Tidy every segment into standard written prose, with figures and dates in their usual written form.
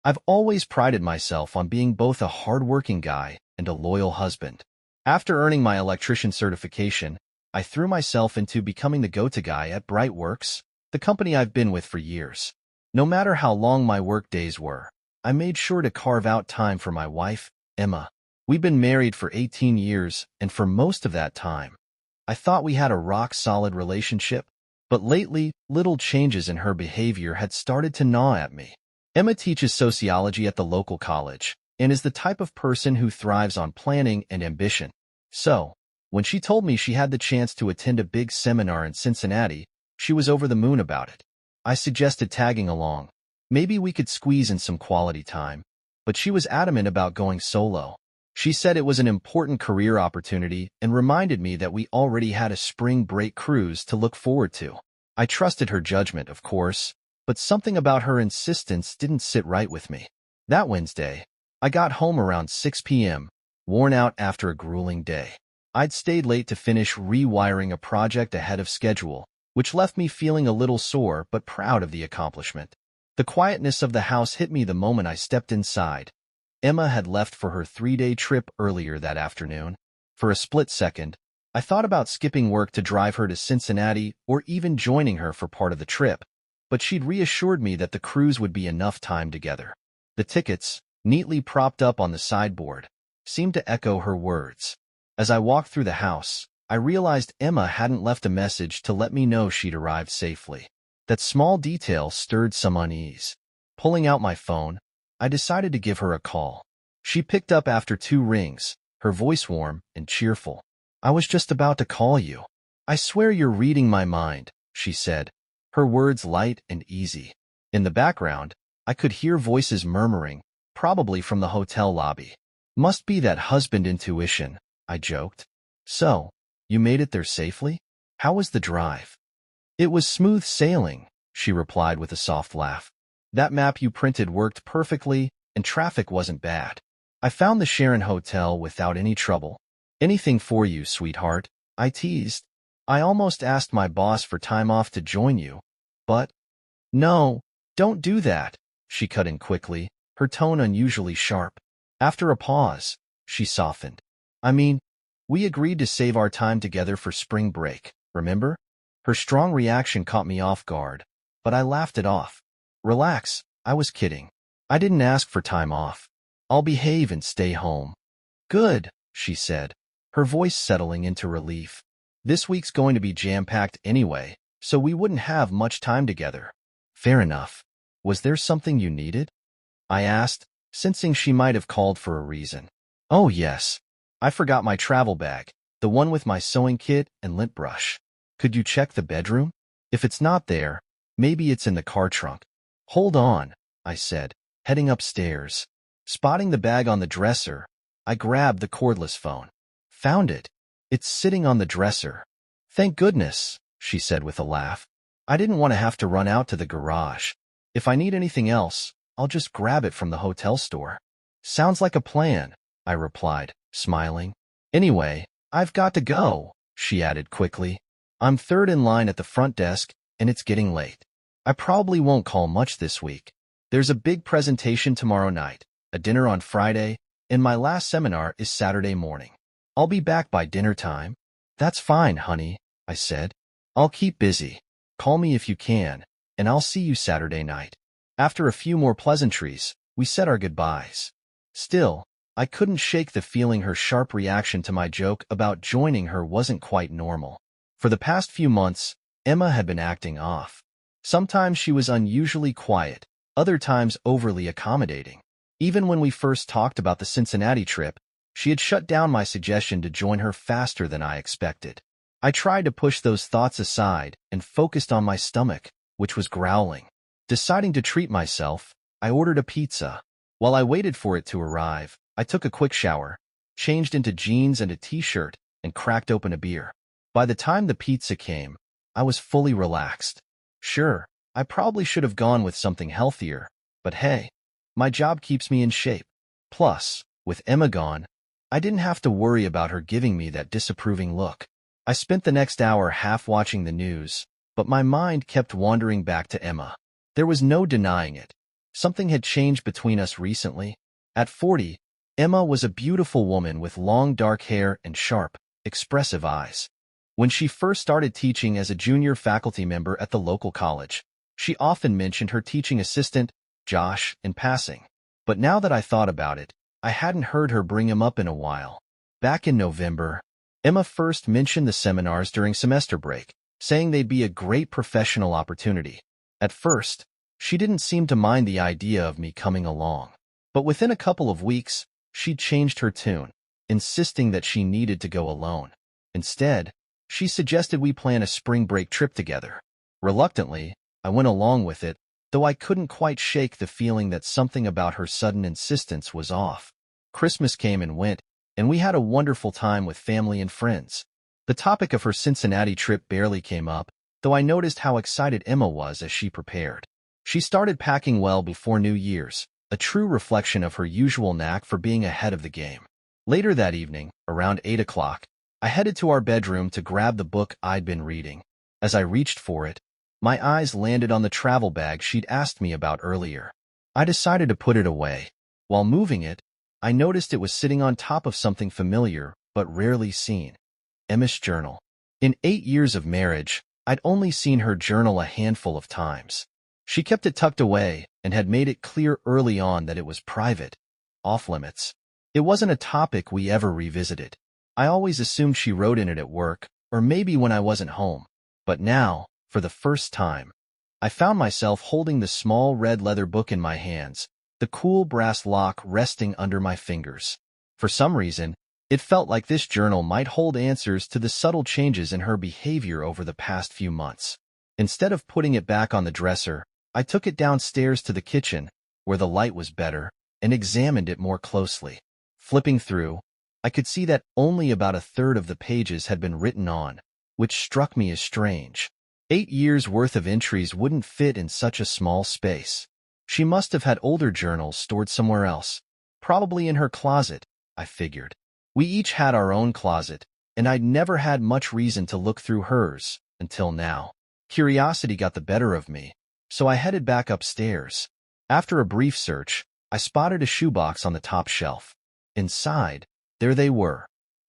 I've always prided myself on being both a hardworking guy and a loyal husband. After earning my electrician certification, I threw myself into becoming the go-to guy at Brightworks, the company I've been with for years. No matter how long my work days were, I made sure to carve out time for my wife, Emma. We've been married for 18 years, and for most of that time, I thought we had a rock-solid relationship, but lately, little changes in her behavior had started to gnaw at me. Emma teaches sociology at the local college and is the type of person who thrives on planning and ambition. So, when she told me she had the chance to attend a big seminar in Cincinnati, she was over the moon about it. I suggested tagging along. Maybe we could squeeze in some quality time, but she was adamant about going solo. She said it was an important career opportunity and reminded me that we already had a spring break cruise to look forward to. I trusted her judgment, of course, but something about her insistence didn't sit right with me. That Wednesday, I got home around 6 p.m., worn out after a grueling day. I'd stayed late to finish rewiring a project ahead of schedule, which left me feeling a little sore but proud of the accomplishment. The quietness of the house hit me the moment I stepped inside. Emma had left for her 3-day trip earlier that afternoon. For a split second, I thought about skipping work to drive her to Cincinnati or even joining her for part of the trip, but she'd reassured me that the cruise would be enough time together. The tickets, neatly propped up on the sideboard, seemed to echo her words. As I walked through the house, I realized Emma hadn't left a message to let me know she'd arrived safely. That small detail stirred some unease. Pulling out my phone, I decided to give her a call. She picked up after 2 rings, her voice warm and cheerful. "I was just about to call you. I swear you're reading my mind," she said, her words light and easy. In the background, I could hear voices murmuring, probably from the hotel lobby. "Must be that husband intuition," I joked. "So, you made it there safely? How was the drive?" "It was smooth sailing," she replied with a soft laugh. "That map you printed worked perfectly, and traffic wasn't bad. I found the Sharon Hotel without any trouble." "Anything for you, sweetheart," I teased. "I almost asked my boss for time off to join you, but—" "No, don't do that," she cut in quickly, her tone unusually sharp. After a pause, she softened. "I mean, we agreed to save our time together for spring break, remember?" Her strong reaction caught me off guard, but I laughed it off. "Relax, I was kidding. I didn't ask for time off. I'll behave and stay home." "Good," she said, her voice settling into relief. "This week's going to be jam-packed anyway, so we wouldn't have much time together." "Fair enough. Was there something you needed?" I asked, sensing she might have called for a reason. "Oh yes. I forgot my travel bag, the one with my sewing kit and lint brush. Could you check the bedroom? If it's not there, maybe it's in the car trunk." "Hold on," I said, heading upstairs. Spotting the bag on the dresser, I grabbed the cordless phone. "Found it. It's sitting on the dresser." "Thank goodness," she said with a laugh. "I didn't want to have to run out to the garage. If I need anything else, I'll just grab it from the hotel store." "Sounds like a plan," I replied, smiling. "Anyway, I've got to go," she added quickly. "I'm third in line at the front desk, and it's getting late. I probably won't call much this week. There's a big presentation tomorrow night, a dinner on Friday, and my last seminar is Saturday morning. I'll be back by dinner time." "That's fine, honey," I said. "I'll keep busy. Call me if you can, and I'll see you Saturday night." After a few more pleasantries, we said our goodbyes. Still, I couldn't shake the feeling her sharp reaction to my joke about joining her wasn't quite normal. For the past few months, Emma had been acting off. Sometimes she was unusually quiet, other times overly accommodating. Even when we first talked about the Cincinnati trip, she had shut down my suggestion to join her faster than I expected. I tried to push those thoughts aside and focused on my stomach, which was growling. Deciding to treat myself, I ordered a pizza. While I waited for it to arrive, I took a quick shower, changed into jeans and a t-shirt, and cracked open a beer. By the time the pizza came, I was fully relaxed. Sure, I probably should have gone with something healthier, but hey, my job keeps me in shape. Plus, with Emma gone, I didn't have to worry about her giving me that disapproving look. I spent the next hour half watching the news, but my mind kept wandering back to Emma. There was no denying it. Something had changed between us recently. At 40, Emma was a beautiful woman with long dark hair and sharp, expressive eyes. When she first started teaching as a junior faculty member at the local college, she often mentioned her teaching assistant, Josh, in passing. But now that I thought about it, I hadn't heard her bring him up in a while. Back in November, Emma first mentioned the seminars during semester break, saying they'd be a great professional opportunity. At first, she didn't seem to mind the idea of me coming along. But within a couple of weeks, she changed her tune, insisting that she needed to go alone. Instead, she suggested we plan a spring break trip together. Reluctantly, I went along with it, though I couldn't quite shake the feeling that something about her sudden insistence was off. Christmas came and went, and we had a wonderful time with family and friends. The topic of her Cincinnati trip barely came up, though I noticed how excited Emma was as she prepared. She started packing well before New Year's, a true reflection of her usual knack for being ahead of the game. Later that evening, around 8 o'clock, I headed to our bedroom to grab the book I'd been reading. As I reached for it, my eyes landed on the travel bag she'd asked me about earlier. I decided to put it away. While moving it, I noticed it was sitting on top of something familiar but rarely seen. Emma's journal. In 8 years of marriage, I'd only seen her journal a handful of times. She kept it tucked away and had made it clear early on that it was private, off-limits. It wasn't a topic we ever revisited. I always assumed she wrote in it at work, or maybe when I wasn't home. But now, for the first time, I found myself holding the small red leather book in my hands, the cool brass lock resting under my fingers. For some reason, it felt like this journal might hold answers to the subtle changes in her behavior over the past few months. Instead of putting it back on the dresser, I took it downstairs to the kitchen, where the light was better, and examined it more closely. Flipping through, I could see that only about a third of the pages had been written on, which struck me as strange. 8 years' worth of entries wouldn't fit in such a small space. She must have had older journals stored somewhere else, probably in her closet, I figured. We each had our own closet, and I'd never had much reason to look through hers, until now. Curiosity got the better of me, so I headed back upstairs. After a brief search, I spotted a shoebox on the top shelf. Inside, there they were,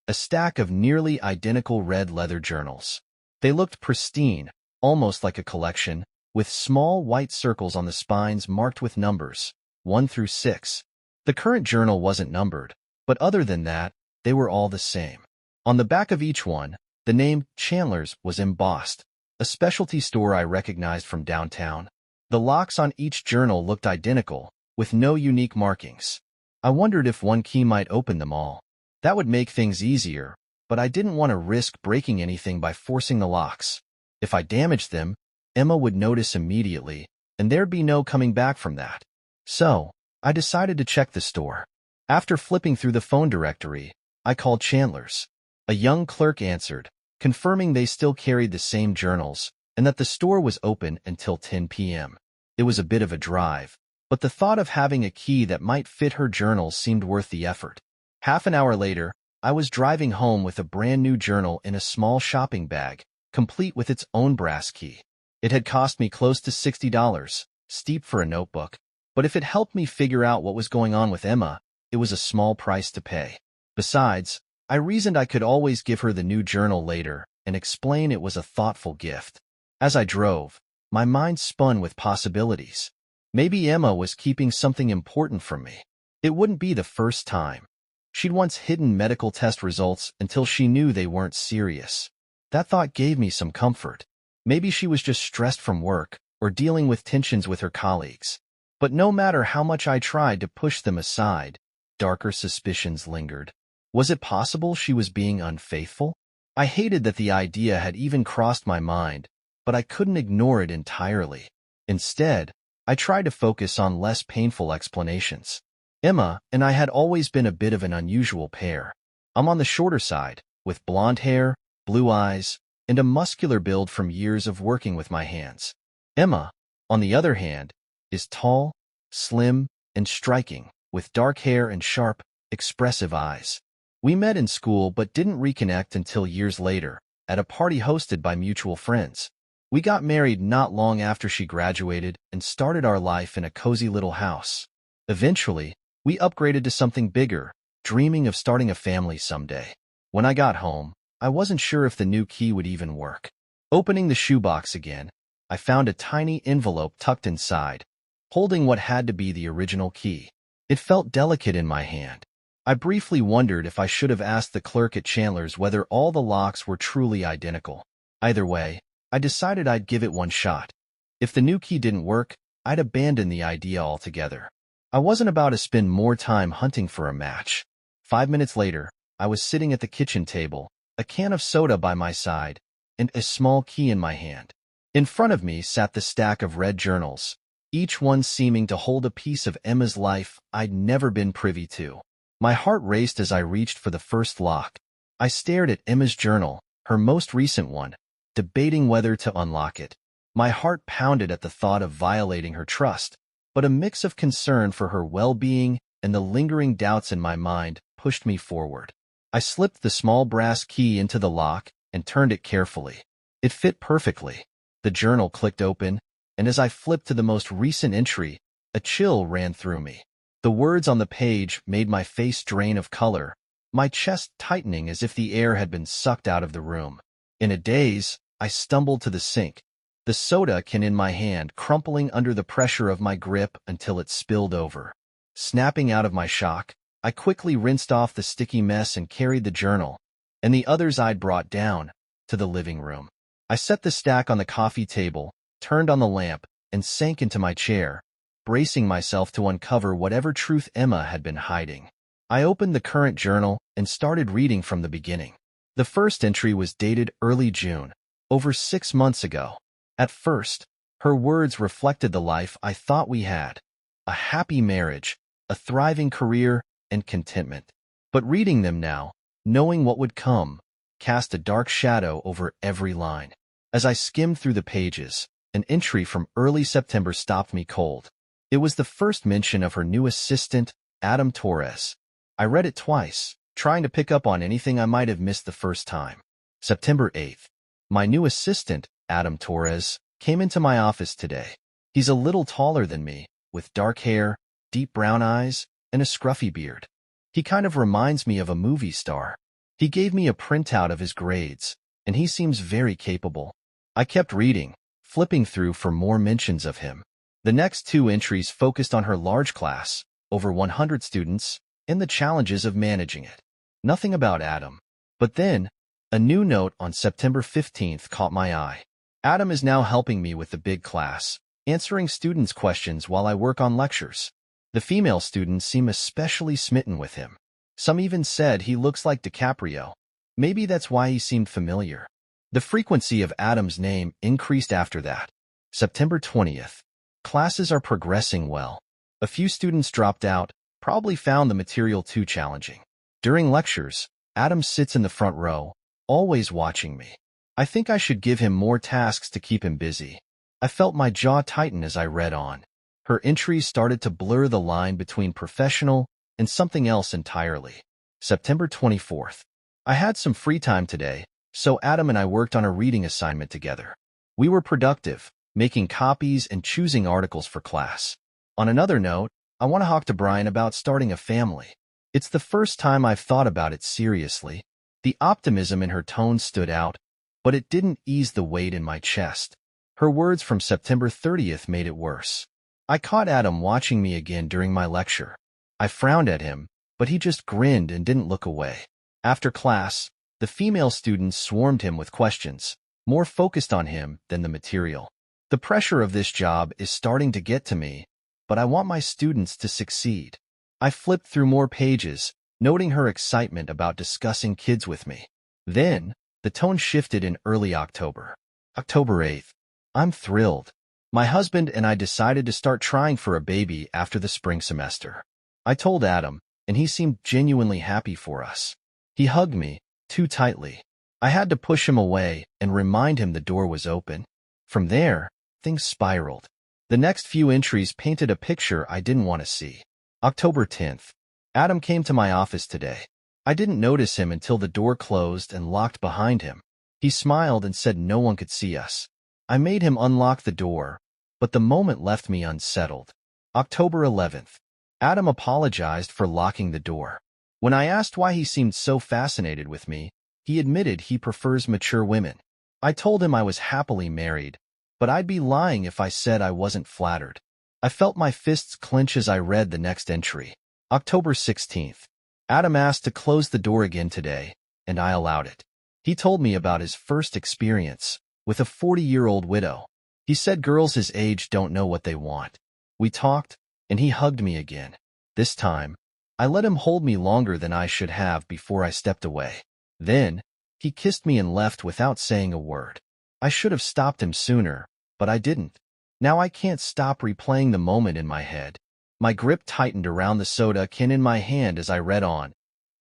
a stack of nearly identical red leather journals. They looked pristine, almost like a collection, with small white circles on the spines marked with numbers, 1 through 6. The current journal wasn't numbered, but other than that, they were all the same. On the back of each one, the name Chandler's was embossed, a specialty store I recognized from downtown. The locks on each journal looked identical, with no unique markings. I wondered if one key might open them all. That would make things easier, but I didn't want to risk breaking anything by forcing the locks. If I damaged them, Emma would notice immediately, and there'd be no coming back from that. So, I decided to check the store. After flipping through the phone directory, I called Chandler's. A young clerk answered, confirming they still carried the same journals, and that the store was open until 10 p.m. It was a bit of a drive, but the thought of having a key that might fit her journals seemed worth the effort. Half an hour later, I was driving home with a brand new journal in a small shopping bag, complete with its own brass key. It had cost me close to $60, steep for a notebook, but if it helped me figure out what was going on with Emma, it was a small price to pay. Besides, I reasoned I could always give her the new journal later and explain it was a thoughtful gift. As I drove, my mind spun with possibilities. Maybe Emma was keeping something important from me. It wouldn't be the first time. She'd once hidden medical test results until she knew they weren't serious. That thought gave me some comfort. Maybe she was just stressed from work or dealing with tensions with her colleagues. But no matter how much I tried to push them aside, darker suspicions lingered. Was it possible she was being unfaithful? I hated that the idea had even crossed my mind, but I couldn't ignore it entirely. Instead, I tried to focus on less painful explanations. Emma and I had always been a bit of an unusual pair. I'm on the shorter side, with blonde hair, blue eyes, and a muscular build from years of working with my hands. Emma, on the other hand, is tall, slim, and striking, with dark hair and sharp, expressive eyes. We met in school but didn't reconnect until years later, at a party hosted by mutual friends. We got married not long after she graduated and started our life in a cozy little house. Eventually, we upgraded to something bigger, dreaming of starting a family someday. When I got home, I wasn't sure if the new key would even work. Opening the shoebox again, I found a tiny envelope tucked inside, holding what had to be the original key. It felt delicate in my hand. I briefly wondered if I should have asked the clerk at Chandler's whether all the locks were truly identical. Either way, I decided I'd give it one shot. If the new key didn't work, I'd abandon the idea altogether. I wasn't about to spend more time hunting for a match. 5 minutes later, I was sitting at the kitchen table, a can of soda by my side, and a small key in my hand. In front of me sat the stack of red journals, each one seeming to hold a piece of Emma's life I'd never been privy to. My heart raced as I reached for the first lock. I stared at Emma's journal, her most recent one, debating whether to unlock it. My heart pounded at the thought of violating her trust, but a mix of concern for her well-being and the lingering doubts in my mind pushed me forward. I slipped the small brass key into the lock and turned it carefully. It fit perfectly. The journal clicked open, and as I flipped to the most recent entry, a chill ran through me. The words on the page made my face drain of color, my chest tightening as if the air had been sucked out of the room. In a daze, I stumbled to the sink, the soda can in my hand crumpling under the pressure of my grip until it spilled over. Snapping out of my shock, I quickly rinsed off the sticky mess and carried the journal, and the others I'd brought down, to the living room. I set the stack on the coffee table, turned on the lamp, and sank into my chair, bracing myself to uncover whatever truth Emma had been hiding. I opened the current journal and started reading from the beginning. The first entry was dated early June, over 6 months ago. At first, her words reflected the life I thought we had: a happy marriage, a thriving career, and contentment. But reading them now, knowing what would come, cast a dark shadow over every line. As I skimmed through the pages, an entry from early September stopped me cold. It was the first mention of her new assistant, Adam Torres. I read it twice, trying to pick up on anything I might have missed the first time. September 8th. My new assistant, Adam Torres, came into my office today. He's a little taller than me, with dark hair, deep brown eyes, and a scruffy beard. He kind of reminds me of a movie star. He gave me a printout of his grades, and he seems very capable. I kept reading, flipping through for more mentions of him. The next 2 entries focused on her large class, over 100 students, and the challenges of managing it. Nothing about Adam. But then, a new note on September 15th caught my eye. Adam is now helping me with the big class, answering students' questions while I work on lectures. The female students seem especially smitten with him. Some even said he looks like DiCaprio. Maybe that's why he seemed familiar. The frequency of Adam's name increased after that. September 20th. Classes are progressing well. A few students dropped out, probably found the material too challenging. During lectures, Adam sits in the front row, always watching me. I think I should give him more tasks to keep him busy. I felt my jaw tighten as I read on. Her entries started to blur the line between professional and something else entirely. September 24th. I had some free time today, so Adam and I worked on a reading assignment together. We were productive, making copies and choosing articles for class. On another note, I want to talk to Brian about starting a family. It's the first time I've thought about it seriously. The optimism in her tone stood out, but it didn't ease the weight in my chest. Her words from September 30th made it worse. I caught Adam watching me again during my lecture. I frowned at him, but he just grinned and didn't look away. After class, the female students swarmed him with questions, more focused on him than the material. The pressure of this job is starting to get to me, but I want my students to succeed. I flipped through more pages, noting her excitement about discussing kids with me. Then, the tone shifted in early October. October 8th. I'm thrilled. My husband and I decided to start trying for a baby after the spring semester. I told Adam, and he seemed genuinely happy for us. He hugged me, too tightly. I had to push him away and remind him the door was open. From there, things spiraled. The next few entries painted a picture I didn't want to see. October 10th. Adam came to my office today. I didn't notice him until the door closed and locked behind him. He smiled and said no one could see us. I made him unlock the door, but the moment left me unsettled. October 11th. Adam apologized for locking the door. When I asked why he seemed so fascinated with me, he admitted he prefers mature women. I told him I was happily married, but I'd be lying if I said I wasn't flattered. I felt my fists clench as I read the next entry. October 16th. Adam asked to close the door again today, and I allowed it. He told me about his first experience with a 40-year-old widow. He said girls his age don't know what they want. We talked, and he hugged me again. This time, I let him hold me longer than I should have before I stepped away. Then, he kissed me and left without saying a word. I should have stopped him sooner, but I didn't. Now I can't stop replaying the moment in my head. My grip tightened around the soda can in my hand as I read on,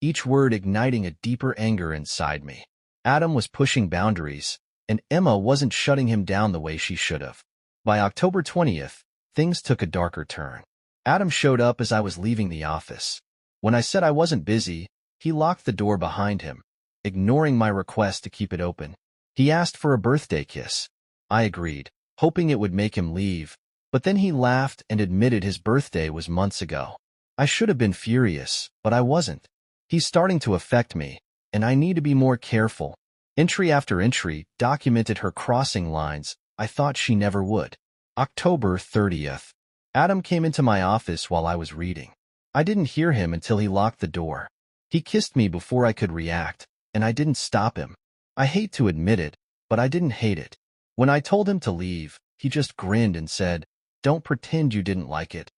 each word igniting a deeper anger inside me. Adam was pushing boundaries, and Emma wasn't shutting him down the way she should have. By October 20th, things took a darker turn. Adam showed up as I was leaving the office. When I said I wasn't busy, he locked the door behind him, ignoring my request to keep it open. He asked for a birthday kiss. I agreed, hoping it would make him leave, but then he laughed and admitted his birthday was months ago. I should have been furious, but I wasn't. He's starting to affect me, and I need to be more careful. Entry after entry documented her crossing lines I thought she never would. October 30th. Adam came into my office while I was reading. I didn't hear him until he locked the door. He kissed me before I could react, and I didn't stop him. I hate to admit it, but I didn't hate it. When I told him to leave, he just grinned and said, "Don't pretend you didn't like it."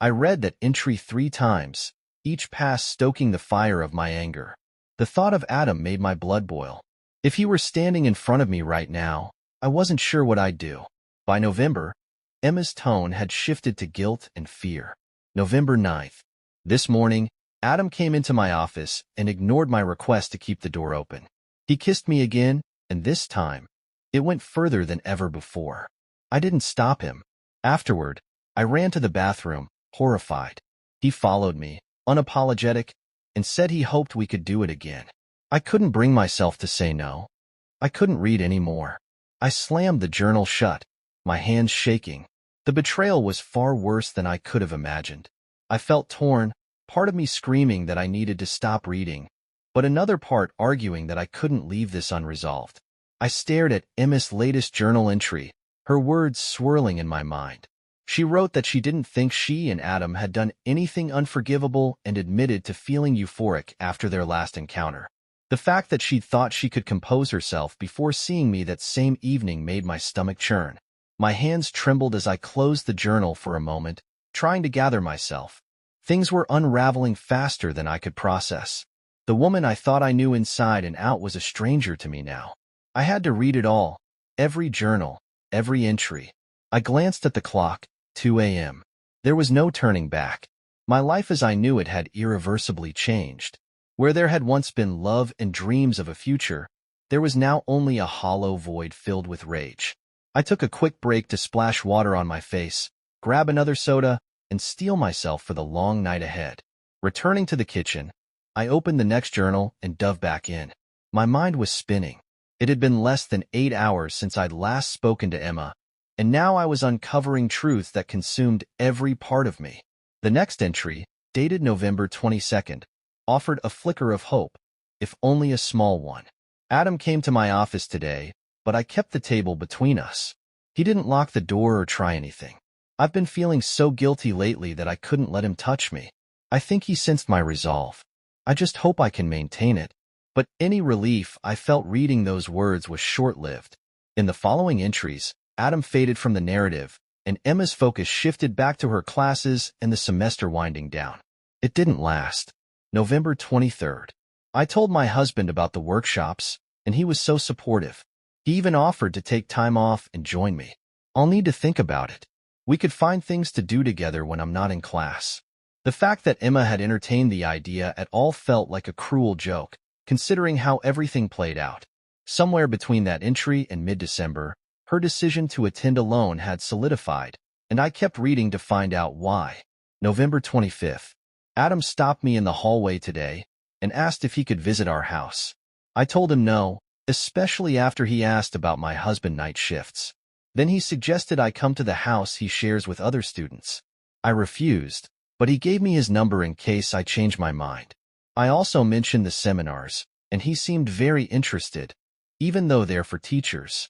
I read that entry 3 times, each pass stoking the fire of my anger. The thought of Adam made my blood boil. If he were standing in front of me right now, I wasn't sure what I'd do. By November, Emma's tone had shifted to guilt and fear. November 9th. This morning, Adam came into my office and ignored my request to keep the door open. He kissed me again, and this time, it went further than ever before. I didn't stop him. Afterward, I ran to the bathroom, horrified. He followed me, unapologetic, and said he hoped we could do it again. I couldn't bring myself to say no. I couldn't read anymore. I slammed the journal shut, my hands shaking. The betrayal was far worse than I could have imagined. I felt torn, part of me screaming that I needed to stop reading, but another part arguing that I couldn't leave this unresolved. I stared at Emma's latest journal entry, her words swirling in my mind. She wrote that she didn't think she and Adam had done anything unforgivable and admitted to feeling euphoric after their last encounter. The fact that she'd thought she could compose herself before seeing me that same evening made my stomach churn. My hands trembled as I closed the journal for a moment, trying to gather myself. Things were unraveling faster than I could process. The woman I thought I knew inside and out was a stranger to me now. I had to read it all, every journal, every entry. I glanced at the clock, 2 a.m. There was no turning back. My life as I knew it had irreversibly changed. Where there had once been love and dreams of a future, there was now only a hollow void filled with rage. I took a quick break to splash water on my face, grab another soda, and steel myself for the long night ahead. Returning to the kitchen, I opened the next journal and dove back in. My mind was spinning. It had been less than 8 hours since I'd last spoken to Emma, and now I was uncovering truths that consumed every part of me. The next entry, dated November 22nd, offered a flicker of hope, if only a small one. Adam came to my office today, but I kept the table between us. He didn't lock the door or try anything. I've been feeling so guilty lately that I couldn't let him touch me. I think he sensed my resolve. I just hope I can maintain it. But any relief I felt reading those words was short-lived. In the following entries, Adam faded from the narrative, and Emma's focus shifted back to her classes and the semester winding down. It didn't last. November 23rd. I told my husband about the workshops, and he was so supportive. He even offered to take time off and join me. I'll need to think about it. We could find things to do together when I'm not in class. The fact that Emma had entertained the idea at all felt like a cruel joke, considering how everything played out. Somewhere between that entry and mid-December, her decision to attend alone had solidified, and I kept reading to find out why. November 25th. Adam stopped me in the hallway today and asked if he could visit our house. I told him no, especially after he asked about my husband night shifts. Then he suggested I come to the house he shares with other students. I refused, but he gave me his number in case I changed my mind. I also mentioned the seminars, and he seemed very interested, even though they're for teachers.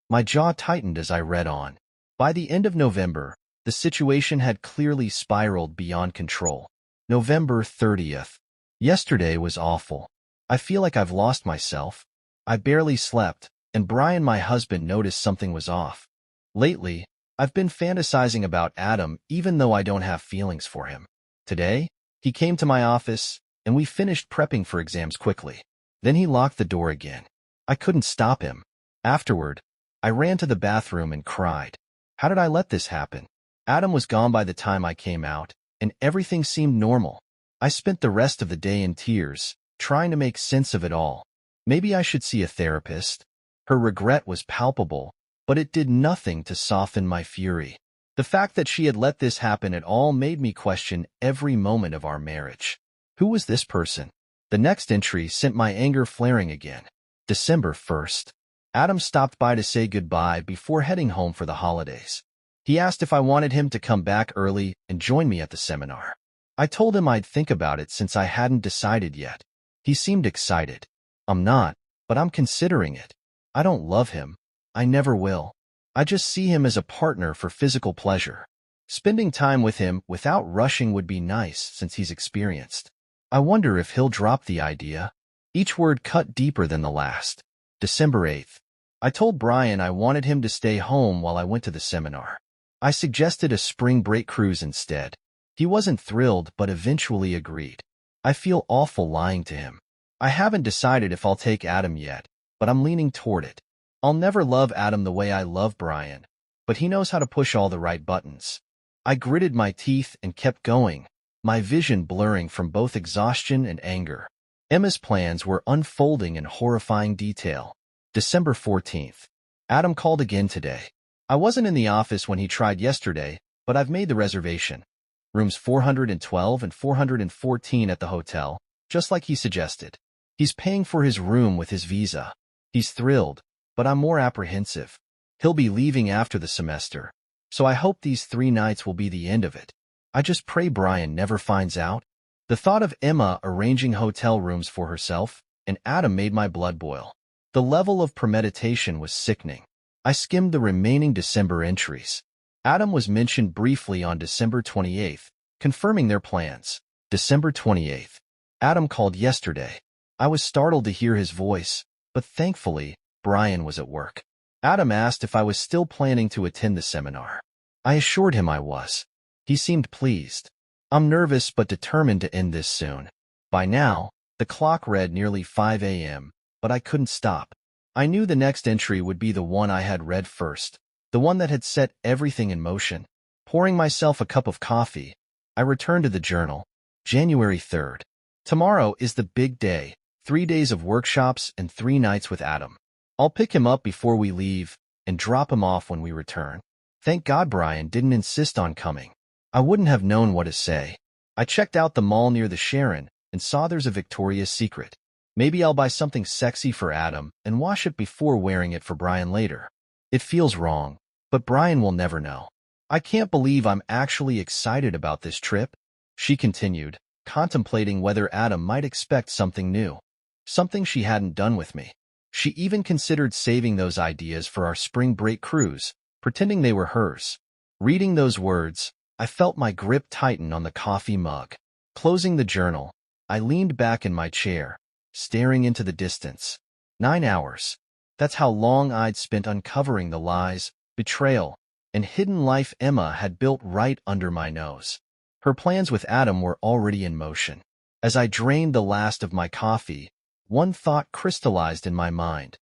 My jaw tightened as I read on. By the end of November, the situation had clearly spiraled beyond control. November 30th. Yesterday was awful. I feel like I've lost myself. I barely slept, and Brian, my husband, noticed something was off. Lately, I've been fantasizing about Adam even though I don't have feelings for him. Today, he came to my office, and we finished prepping for exams quickly. Then he locked the door again. I couldn't stop him. Afterward, I ran to the bathroom and cried. How did I let this happen? Adam was gone by the time I came out, and everything seemed normal. I spent the rest of the day in tears, trying to make sense of it all. Maybe I should see a therapist. Her regret was palpable, but it did nothing to soften my fury. The fact that she had let this happen at all made me question every moment of our marriage. Who was this person? The next entry sent my anger flaring again. December 1st. Adam stopped by to say goodbye before heading home for the holidays. He asked if I wanted him to come back early and join me at the seminar. I told him I'd think about it since I hadn't decided yet. He seemed excited. I'm not, but I'm considering it. I don't love him. I never will. I just see him as a partner for physical pleasure. Spending time with him without rushing would be nice since he's experienced. I wonder if he'll drop the idea. Each word cut deeper than the last. December 8th. I told Brian I wanted him to stay home while I went to the seminar. I suggested a spring break cruise instead. He wasn't thrilled but eventually agreed. I feel awful lying to him. I haven't decided if I'll take Adam yet, but I'm leaning toward it. I'll never love Adam the way I love Brian, but he knows how to push all the right buttons. I gritted my teeth and kept going, my vision blurring from both exhaustion and anger. Emma's plans were unfolding in horrifying detail. December 14th. Adam called again today. I wasn't in the office when he tried yesterday, but I've made the reservation. Rooms 412 and 414 at the hotel, just like he suggested. He's paying for his room with his visa. He's thrilled, but I'm more apprehensive. He'll be leaving after the semester, so I hope these 3 nights will be the end of it. I just pray Brian never finds out. The thought of Emma arranging hotel rooms for herself and Adam made my blood boil. The level of premeditation was sickening. I skimmed the remaining December entries. Adam was mentioned briefly on December 28th, confirming their plans. December 28th. Adam called yesterday. I was startled to hear his voice, but thankfully, Brian was at work. Adam asked if I was still planning to attend the seminar. I assured him I was. He seemed pleased. I'm nervous but determined to end this soon. By now, the clock read nearly 5 a.m., but I couldn't stop. I knew the next entry would be the one I had read first, the one that had set everything in motion. Pouring myself a cup of coffee, I returned to the journal. January 3rd. Tomorrow is the big day, 3 days of workshops and 3 nights with Adam. I'll pick him up before we leave and drop him off when we return. Thank God Brian didn't insist on coming. I wouldn't have known what to say. I checked out the mall near the Sharon and saw there's a Victoria's Secret. Maybe I'll buy something sexy for Adam and wash it before wearing it for Brian later. It feels wrong, but Brian will never know. I can't believe I'm actually excited about this trip, she continued, contemplating whether Adam might expect something new, something she hadn't done with me. She even considered saving those ideas for our spring break cruise, pretending they were hers. Reading those words, I felt my grip tighten on the coffee mug. Closing the journal, I leaned back in my chair, staring into the distance. 9 hours. That's how long I'd spent uncovering the lies, betrayal, and hidden life Emma had built right under my nose. Her plans with Adam were already in motion. As I drained the last of my coffee, one thought crystallized in my mind.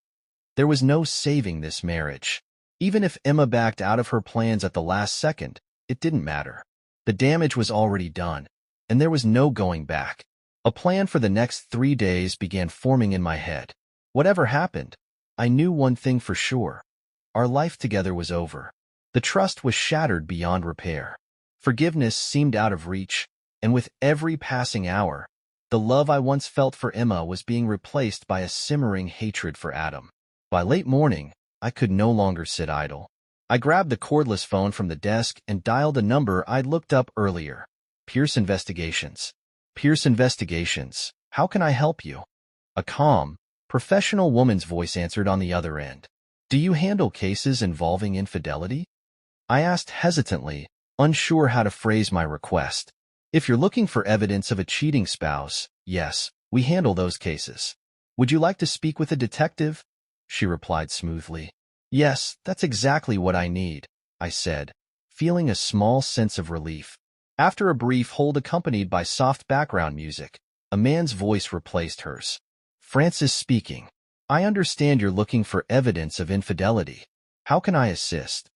There was no saving this marriage. Even if Emma backed out of her plans at the last second, it didn't matter. The damage was already done, and there was no going back. A plan for the next 3 days began forming in my head. Whatever happened, I knew one thing for sure. Our life together was over. The trust was shattered beyond repair. Forgiveness seemed out of reach, and with every passing hour, the love I once felt for Emma was being replaced by a simmering hatred for Adam. By late morning, I could no longer sit idle. I grabbed the cordless phone from the desk and dialed a number I'd looked up earlier. Pierce Investigations. Pierce Investigations. How can I help you? A calm, professional woman's voice answered on the other end. Do you handle cases involving infidelity? I asked hesitantly, unsure how to phrase my request. If you're looking for evidence of a cheating spouse, yes, we handle those cases. Would you like to speak with a detective? She replied smoothly. Yes, that's exactly what I need, I said, feeling a small sense of relief. After a brief hold accompanied by soft background music, a man's voice replaced hers. Francis speaking. I understand you're looking for evidence of infidelity. How can I assist?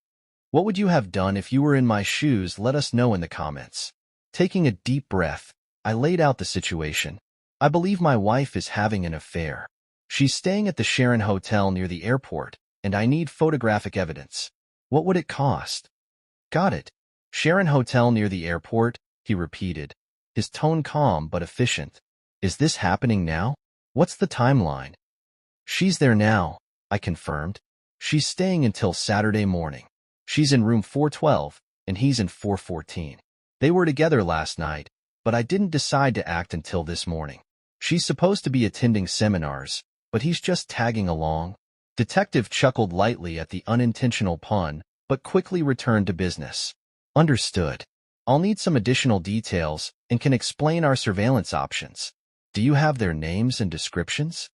What would you have done if you were in my shoes? Let us know in the comments. Taking a deep breath, I laid out the situation. I believe my wife is having an affair. She's staying at the Sharon Hotel near the airport, and I need photographic evidence. What would it cost? Got it. Sharon Hotel near the airport, he repeated, his tone calm but efficient. Is this happening now? What's the timeline? She's there now, I confirmed. She's staying until Saturday morning. She's in room 412, and he's in 414. They were together last night, but I didn't decide to act until this morning. She's supposed to be attending seminars, but he's just tagging along. Detective chuckled lightly at the unintentional pun, but quickly returned to business. Understood. I'll need some additional details and can explain our surveillance options. Do you have their names and descriptions?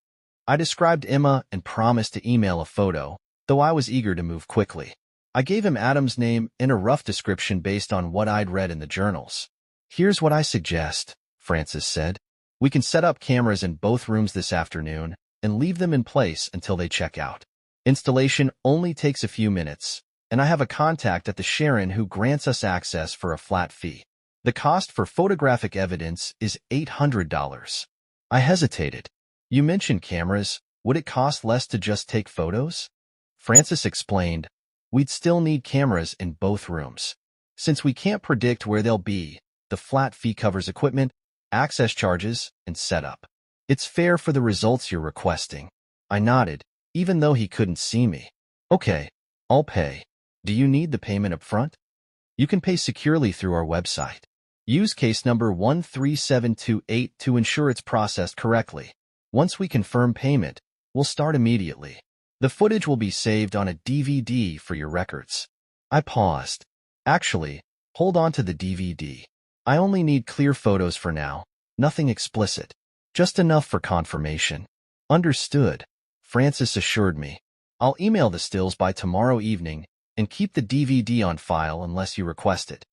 I described Emma and promised to email a photo, though I was eager to move quickly. I gave him Adam's name and a rough description based on what I'd read in the journals. Here's what I suggest, Francis said. We can set up cameras in both rooms this afternoon and leave them in place until they check out. Installation only takes a few minutes, and I have a contact at the Sharon who grants us access for a flat fee. The cost for photographic evidence is $800. I hesitated. You mentioned cameras. Would it cost less to just take photos? Francis explained. We'd still need cameras in both rooms. Since we can't predict where they'll be, the flat fee covers equipment, access charges, and setup. It's fair for the results you're requesting. I nodded, even though he couldn't see me. Okay, I'll pay. Do you need the payment up front? You can pay securely through our website. Use case number 13728 to ensure it's processed correctly. Once we confirm payment, we'll start immediately. The footage will be saved on a DVD for your records. I paused. Actually, hold on to the DVD. I only need clear photos for now, nothing explicit. Just enough for confirmation. Understood, Francis assured me. I'll email the stills by tomorrow evening and keep the DVD on file unless you request it.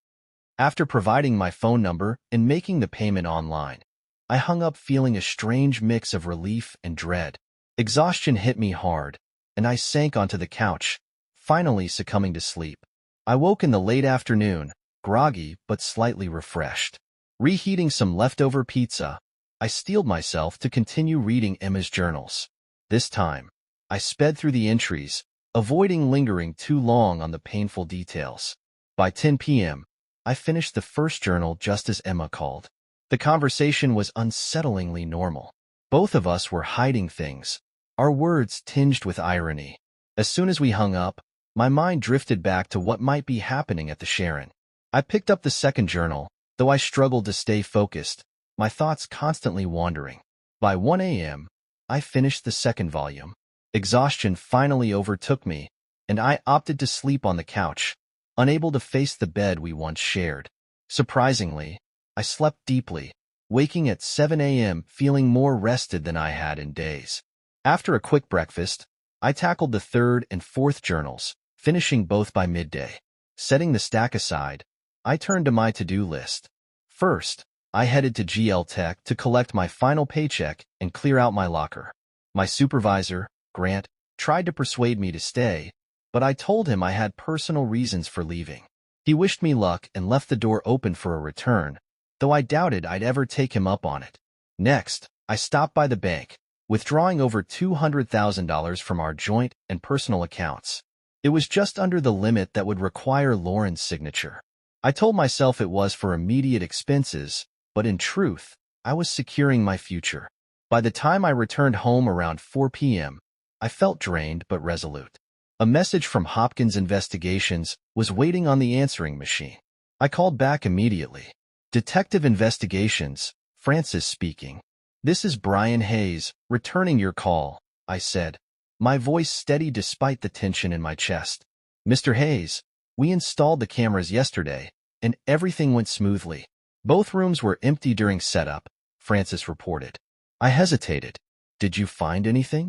After providing my phone number and making the payment online, I hung up feeling a strange mix of relief and dread. Exhaustion hit me hard, and I sank onto the couch, finally succumbing to sleep. I woke in the late afternoon, groggy but slightly refreshed. Reheating some leftover pizza, I steeled myself to continue reading Emma's journals. This time, I sped through the entries, avoiding lingering too long on the painful details. By 10 p.m., I finished the first journal just as Emma called. The conversation was unsettlingly normal. Both of us were hiding things, our words tinged with irony. As soon as we hung up, my mind drifted back to what might be happening at the Sharon. I picked up the second journal, though I struggled to stay focused, my thoughts constantly wandering. By 1 a.m., I finished the second volume. Exhaustion finally overtook me, and I opted to sleep on the couch, unable to face the bed we once shared. Surprisingly, I slept deeply, waking at 7 a.m. feeling more rested than I had in days. After a quick breakfast, I tackled the third and fourth journals, finishing both by midday. Setting the stack aside, I turned to my to-do list. First, I headed to GL Tech to collect my final paycheck and clear out my locker. My supervisor, Grant, tried to persuade me to stay, but I told him I had personal reasons for leaving. He wished me luck and left the door open for a return, though I doubted I'd ever take him up on it. Next, I stopped by the bank, withdrawing over $200,000 from our joint and personal accounts. It was just under the limit that would require Lauren's signature. I told myself it was for immediate expenses, but in truth, I was securing my future. By the time I returned home around 4 p.m., I felt drained but resolute. A message from Hopkins Investigations was waiting on the answering machine. I called back immediately. Detective Investigations, Francis speaking. This is Brian Hayes, returning your call, I said, my voice steady despite the tension in my chest. Mr. Hayes, we installed the cameras yesterday, and everything went smoothly. Both rooms were empty during setup, Francis reported. I hesitated. Did you find anything?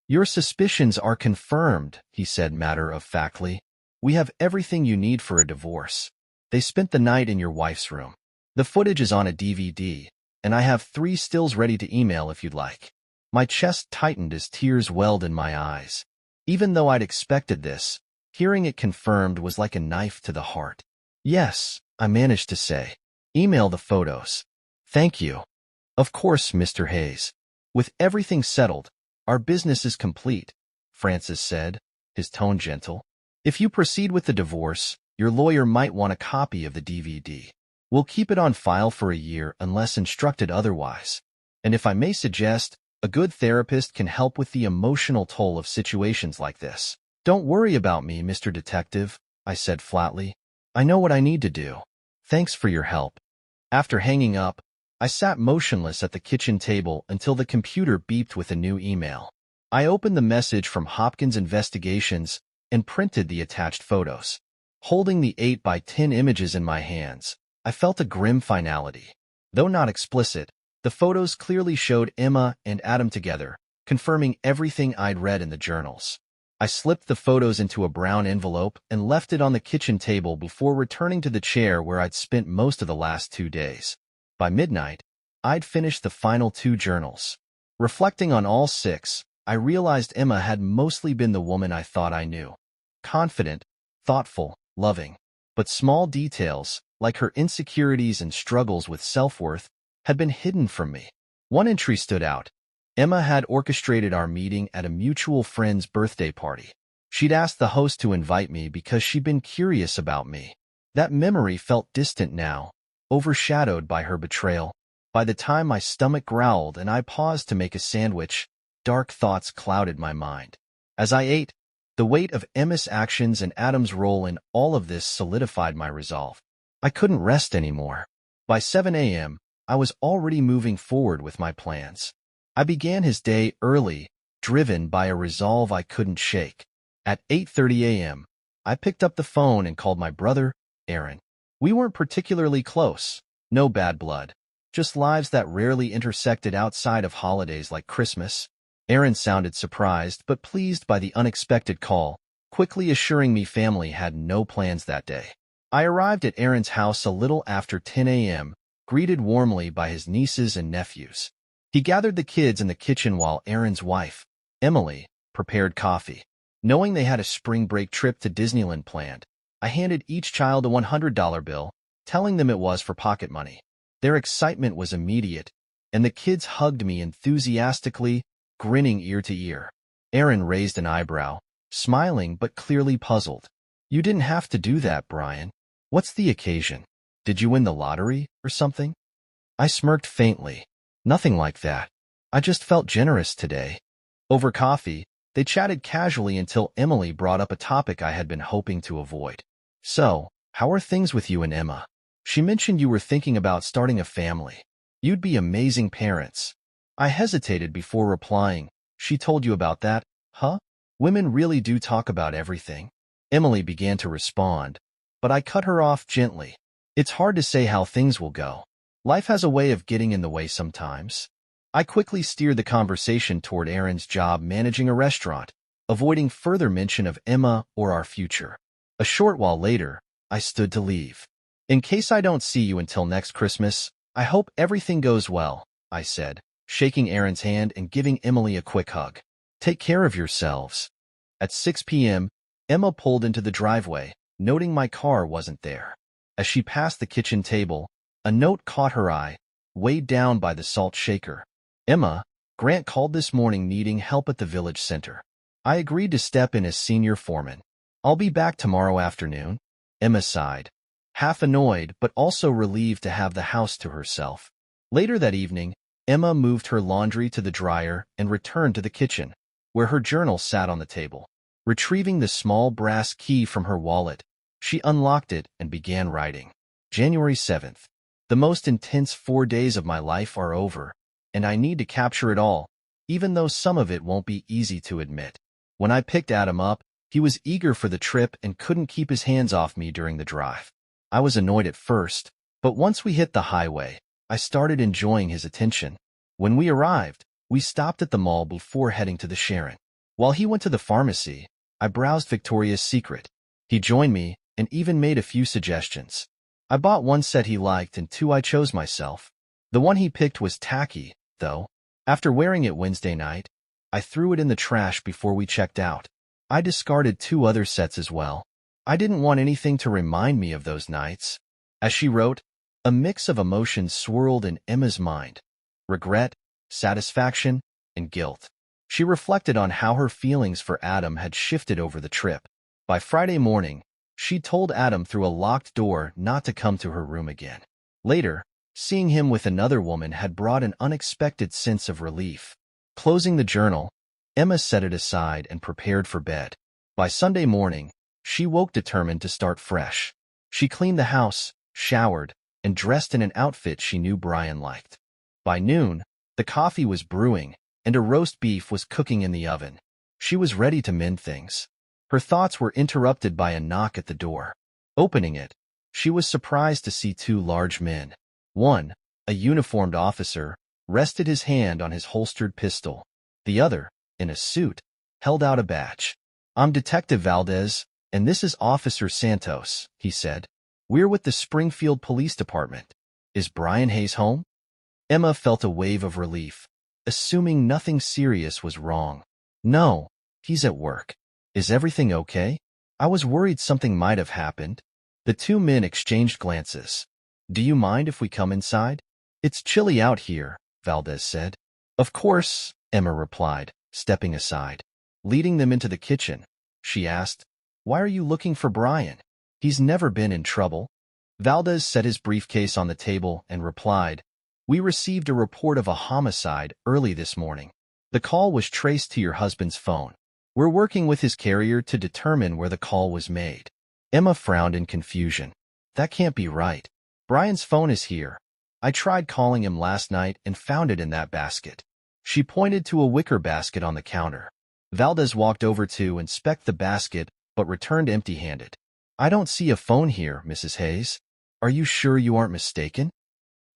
Your suspicions are confirmed, he said matter-of-factly. We have everything you need for a divorce. They spent the night in your wife's room. The footage is on a DVD, and I have 3 stills ready to email if you'd like. My chest tightened as tears welled in my eyes. Even though I'd expected this, hearing it confirmed was like a knife to the heart. Yes, I managed to say. Email the photos. Thank you. Of course, Mr. Hayes. With everything settled, our business is complete, Francis said, his tone gentle. If you proceed with the divorce, your lawyer might want a copy of the DVD. We'll keep it on file for a year unless instructed otherwise. And if I may suggest, a good therapist can help with the emotional toll of situations like this. Don't worry about me, Mr. Detective, I said flatly. I know what I need to do. Thanks for your help. After hanging up, I sat motionless at the kitchen table until the computer beeped with a new email. I opened the message from Hopkins Investigations and printed the attached photos. Holding the 8x10 images in my hands, I felt a grim finality. Though not explicit, the photos clearly showed Emma and Adam together, confirming everything I'd read in the journals. I slipped the photos into a brown envelope and left it on the kitchen table before returning to the chair where I'd spent most of the last 2 days. By midnight, I'd finished the final 2 journals. Reflecting on all 6, I realized Emma had mostly been the woman I thought I knew. Confident, thoughtful, loving. But small details, like her insecurities and struggles with self-worth, had been hidden from me. One entry stood out. Emma had orchestrated our meeting at a mutual friend's birthday party. She'd asked the host to invite me because she'd been curious about me. That memory felt distant now, overshadowed by her betrayal. By the time my stomach growled and I paused to make a sandwich, dark thoughts clouded my mind. As I ate, the weight of Emma's actions and Adam's role in all of this solidified my resolve. I couldn't rest anymore. By 7 a.m., I was already moving forward with my plans. I began his day early, driven by a resolve I couldn't shake. At 8:30 a.m., I picked up the phone and called my brother, Aaron. We weren't particularly close, no bad blood, just lives that rarely intersected outside of holidays like Christmas. Aaron sounded surprised but pleased by the unexpected call, quickly assuring me family had no plans that day. I arrived at Aaron's house a little after 10 a.m., greeted warmly by his nieces and nephews. He gathered the kids in the kitchen while Aaron's wife, Emily, prepared coffee. Knowing they had a spring break trip to Disneyland planned, I handed each child a $100 bill, telling them it was for pocket money. Their excitement was immediate, and the kids hugged me enthusiastically, grinning ear to ear. Aaron raised an eyebrow, smiling but clearly puzzled. You didn't have to do that, Brian. What's the occasion? Did you win the lottery or something? I smirked faintly. Nothing like that. I just felt generous today. Over coffee, they chatted casually until Emily brought up a topic I had been hoping to avoid. So, how are things with you and Emma? She mentioned you were thinking about starting a family. You'd be amazing parents. I hesitated before replying. She told you about that, huh? Women really do talk about everything. Emily began to respond, but I cut her off gently. It's hard to say how things will go. Life has a way of getting in the way sometimes. I quickly steered the conversation toward Aaron's job managing a restaurant, avoiding further mention of Emma or our future. A short while later, I stood to leave. In case I don't see you until next Christmas, I hope everything goes well, I said, shaking Aaron's hand and giving Emily a quick hug. Take care of yourselves. At 6 p.m., Emma pulled into the driveway, noting my car wasn't there. As she passed the kitchen table, a note caught her eye, weighed down by the salt shaker. Emma, Grant called this morning needing help at the village center. I agreed to step in as senior foreman. I'll be back tomorrow afternoon. Emma sighed, half annoyed but also relieved to have the house to herself. Later that evening, Emma moved her laundry to the dryer and returned to the kitchen, where her journal sat on the table. Retrieving the small brass key from her wallet, she unlocked it and began writing. January 7th. The most intense 4 days of my life are over, and I need to capture it all, even though some of it won't be easy to admit. When I picked Adam up, he was eager for the trip and couldn't keep his hands off me during the drive. I was annoyed at first, but once we hit the highway, I started enjoying his attention. When we arrived, we stopped at the mall before heading to the Sharon. While he went to the pharmacy, I browsed Victoria's Secret. He joined me and even made a few suggestions. I bought one set he liked and 2 I chose myself. The one he picked was tacky, though. After wearing it Wednesday night, I threw it in the trash before we checked out. I discarded 2 other sets as well. I didn't want anything to remind me of those nights. As she wrote, a mix of emotions swirled in Emma's mind: regret, satisfaction, and guilt. She reflected on how her feelings for Adam had shifted over the trip. By Friday morning, she told Adam through a locked door not to come to her room again. Later, seeing him with another woman had brought an unexpected sense of relief. Closing the journal, Emma set it aside and prepared for bed. By Sunday morning, she woke determined to start fresh. She cleaned the house, showered, and dressed in an outfit she knew Brian liked. By noon, the coffee was brewing, and a roast beef was cooking in the oven. She was ready to mend things. Her thoughts were interrupted by a knock at the door. Opening it, she was surprised to see 2 large men. One, a uniformed officer, rested his hand on his holstered pistol. The other, in a suit, held out a badge. "I'm Detective Valdez, and this is Officer Santos," he said. "We're with the Springfield Police Department. Is Brian Hayes home?" Emma felt a wave of relief, assuming nothing serious was wrong. "No, he's at work. Is everything okay? I was worried something might have happened." The 2 men exchanged glances. "Do you mind if we come inside? It's chilly out here," Valdez said. "Of course," Emma replied, stepping aside. Leading them into the kitchen, she asked, "Why are you looking for Brian? He's never been in trouble." Valdez set his briefcase on the table and replied, "We received a report of a homicide early this morning. The call was traced to your husband's phone. We're working with his carrier to determine where the call was made." Emma frowned in confusion. "That can't be right. Brian's phone is here. I tried calling him last night and found it in that basket." She pointed to a wicker basket on the counter. Valdez walked over to inspect the basket but returned empty-handed. "I don't see a phone here, Mrs. Hayes. Are you sure you aren't mistaken?"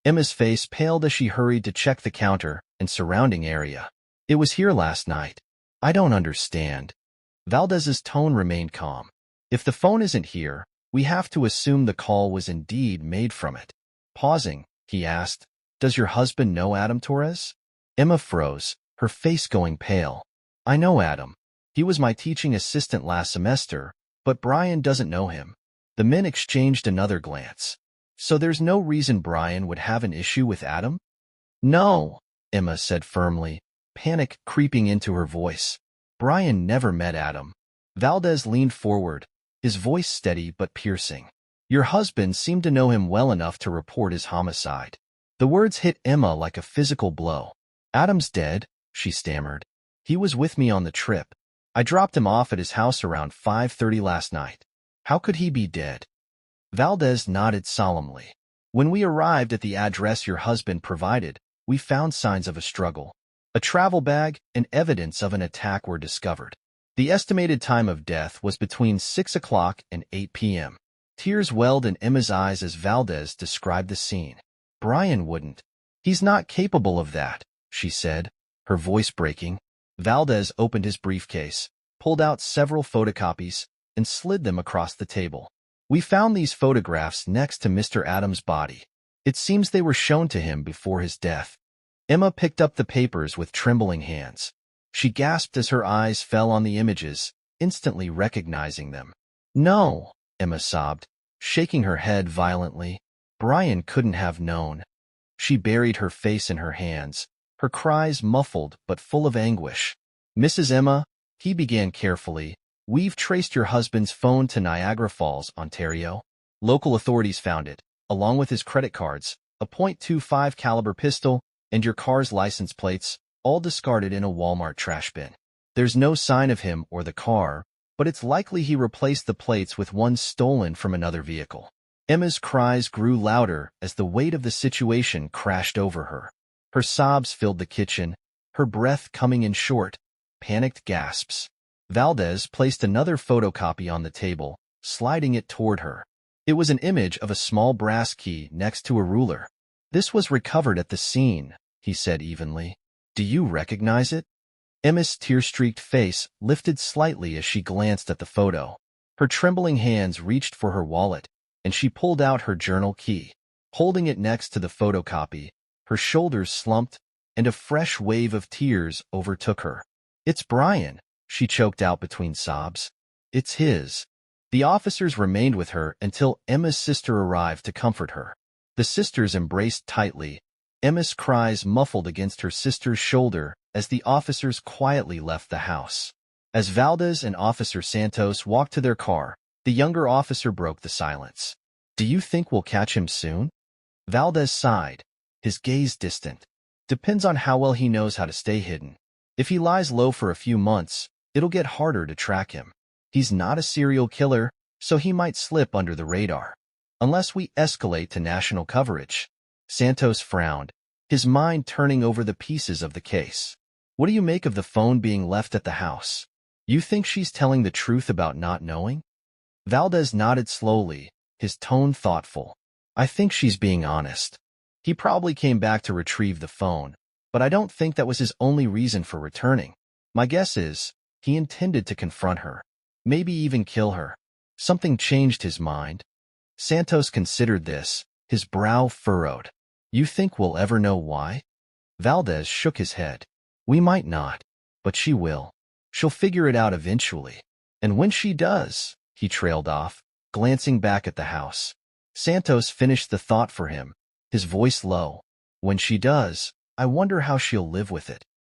Emma's face paled as she hurried to check the counter and surrounding area. "It was here last night. I don't understand." Valdez's tone remained calm. "If the phone isn't here, we have to assume the call was indeed made from it." Pausing, he asked, "Does your husband know Adam Torres?" Emma froze, her face going pale. "I know Adam. He was my teaching assistant last semester, but Brian doesn't know him." The men exchanged another glance. "So there's no reason Brian would have an issue with Adam?" "No," Emma said firmly, panic creeping into her voice. "Brian never met Adam." Valdez leaned forward, his voice steady but piercing. "Your husband seemed to know him well enough to report his homicide." The words hit Emma like a physical blow. "Adam's dead," she stammered. "He was with me on the trip. I dropped him off at his house around 5:30 last night. How could he be dead?" Valdez nodded solemnly. "When we arrived at the address your husband provided, we found signs of a struggle. A travel bag and evidence of an attack were discovered. The estimated time of death was between 6 o'clock and 8 p.m. Tears welled in Emma's eyes as Valdez described the scene. "Brian wouldn't. He's not capable of that," she said, her voice breaking. Valdez opened his briefcase, pulled out several photocopies, and slid them across the table. "We found these photographs next to Mr. Adams' body. It seems they were shown to him before his death." Emma picked up the papers with trembling hands. She gasped as her eyes fell on the images, instantly recognizing them. "No," Emma sobbed, shaking her head violently. "Brian couldn't have known." She buried her face in her hands, her cries muffled but full of anguish. "Mrs. Emma," he began carefully, "we've traced your husband's phone to Niagara Falls, Ontario. Local authorities found it, along with his credit cards, a .25 caliber pistol, and your car's license plates, all discarded in a Walmart trash bin. There's no sign of him or the car, but it's likely he replaced the plates with one stolen from another vehicle. Emma's cries grew louder as the weight of the situation crashed over her. Her sobs filled the kitchen, her breath coming in short, panicked gasps. Valdez placed another photocopy on the table, sliding it toward her. It was an image of a small brass key next to a ruler. "This was recovered at the scene," he said evenly. "Do you recognize it?" Emma's tear-streaked face lifted slightly as she glanced at the photo. Her trembling hands reached for her wallet, and she pulled out her journal key. Holding it next to the photocopy, her shoulders slumped, and a fresh wave of tears overtook her. "It's Brian," she choked out between sobs. "It's his." The officers remained with her until Emma's sister arrived to comfort her. The sisters embraced tightly, Emma's cries muffled against her sister's shoulder as the officers quietly left the house. As Valdez and Officer Santos walked to their car, the younger officer broke the silence. "Do you think we'll catch him soon?" Valdez sighed, his gaze distant. "Depends on how well he knows how to stay hidden. If he lies low for a few months, it'll get harder to track him. He's not a serial killer, so he might slip under the radar. Unless we escalate to national coverage." Santos frowned, his mind turning over the pieces of the case. "What do you make of the phone being left at the house? You think she's telling the truth about not knowing?" Valdez nodded slowly, his tone thoughtful. "I think she's being honest. He probably came back to retrieve the phone, but I don't think that was his only reason for returning. My guess is, he intended to confront her, maybe even kill her. Something changed his mind." Santos considered this, his brow furrowed. "You think we'll ever know why?" Valdez shook his head. "We might not, but she will. She'll figure it out eventually. And when she does," he trailed off, glancing back at the house. Santos finished the thought for him, his voice low. "When she does, I wonder how she'll live with it."